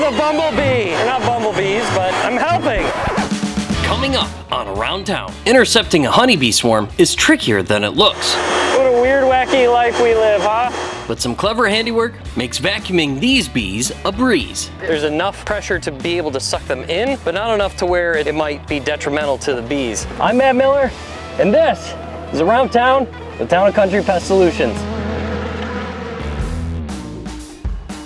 a bumblebee. They're not bumblebees, but I'm helping. Coming up on Around Town, intercepting a honeybee swarm is trickier than it looks. What a weird, wacky life we live, huh? But some clever handiwork makes vacuuming these bees a breeze. There's enough pressure to be able to suck them in, but not enough to where it might be detrimental to the bees. I'm Matt Miller, and this is Around Town with Town & Country Pest Solutions.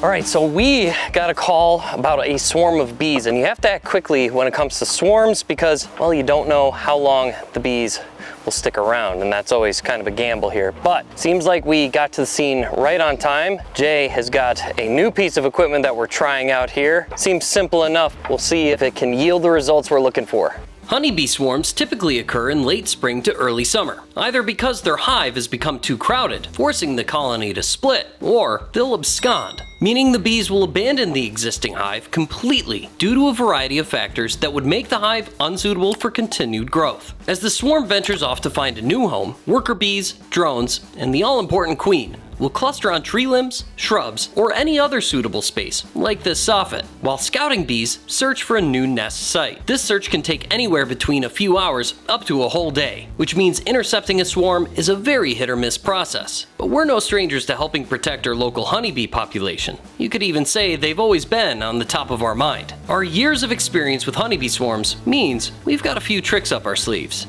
All right, so we got a call about a swarm of bees, and you have to act quickly when it comes to swarms because, well, you don't know how long the bees will stick around, and that's always kind of a gamble here. But seems like we got to the scene right on time. Jay has got a new piece of equipment that we're trying out here. Seems simple enough. We'll see if it can yield the results we're looking for. Honeybee swarms typically occur in late spring to early summer, either because their hive has become too crowded, forcing the colony to split, or they'll abscond, meaning the bees will abandon the existing hive completely due to a variety of factors that would make the hive unsuitable for continued growth. As the swarm ventures off to find a new home, worker bees, drones, and the all-important queen will cluster on tree limbs, shrubs, or any other suitable space, like this soffit, while scouting bees search for a new nest site. This search can take anywhere between a few hours up to a whole day, which means intercepting a swarm is a very hit-or-miss process. But we're no strangers to helping protect our local honeybee population. You could even say they've always been on the top of our mind. Our years of experience with honeybee swarms means we've got a few tricks up our sleeves.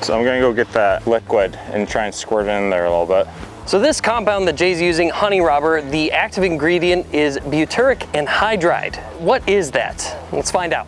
So I'm gonna go get that liquid and try and squirt it in there a little bit. So this compound that Jay's using, honey robber, the active ingredient is butyric anhydride. What is that? Let's find out.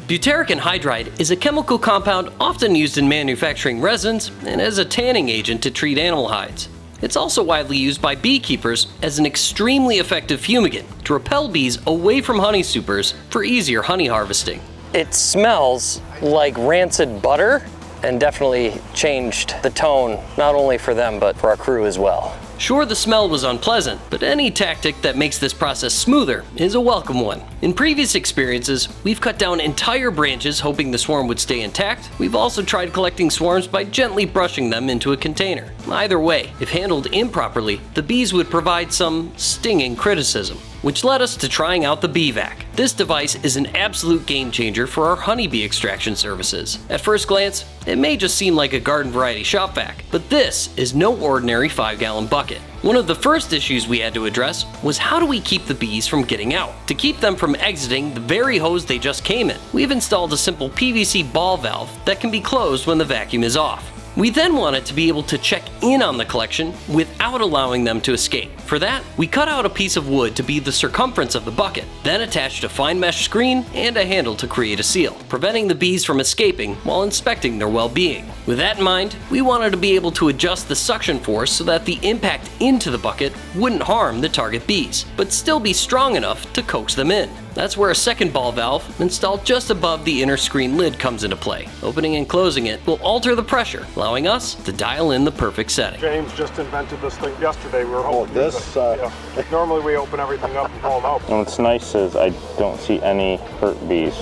Butyric anhydride is a chemical compound often used in manufacturing resins and as a tanning agent to treat animal hides. It's also widely used by beekeepers as an extremely effective fumigant to repel bees away from honey supers for easier honey harvesting. It smells like rancid butter, and definitely changed the tone, not only for them, but for our crew as well. Sure, the smell was unpleasant, but any tactic that makes this process smoother is a welcome one. In previous experiences, we've cut down entire branches hoping the swarm would stay intact. We've also tried collecting swarms by gently brushing them into a container. Either way, if handled improperly, the bees would provide some stinging criticism, which led us to trying out the Bee Vac. This device is an absolute game changer for our honeybee extraction services. At first glance, it may just seem like a garden variety shop vac, but this is no ordinary 5-gallon bucket. One of the first issues we had to address was how do we keep the bees from getting out? To keep them from exiting the very hose they just came in, we've installed a simple PVC ball valve that can be closed when the vacuum is off. We then wanted to be able to check in on the collection without allowing them to escape. For that, we cut out a piece of wood to be the circumference of the bucket, then attached a fine mesh screen and a handle to create a seal, preventing the bees from escaping while inspecting their well-being. With that in mind, we wanted to be able to adjust the suction force so that the impact into the bucket wouldn't harm the target bees, but still be strong enough to coax them in. That's where a second ball valve, installed just above the inner screen lid, comes into play. Opening and closing it will alter the pressure, allowing us to dial in the perfect setting. James just invented this thing yesterday. We were hoping this? Yeah. Normally we open everything up and pull them out. And what's nice is I don't see any hurt bees.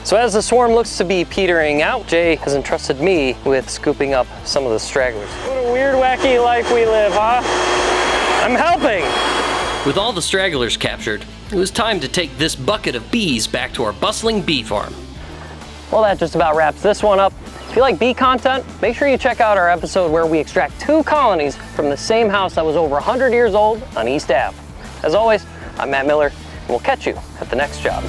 So as the swarm looks to be petering out, Jay has entrusted me with scooping up some of the stragglers. What a weird, wacky life we live, huh? I'm helping! With all the stragglers captured, it was time to take this bucket of bees back to our bustling bee farm. Well, that just about wraps this one up. If you like bee content, make sure you check out our episode where we extract 2 colonies from the same house that was over 100 years old on East Ave. As always, I'm Matt Miller, and we'll catch you at the next job.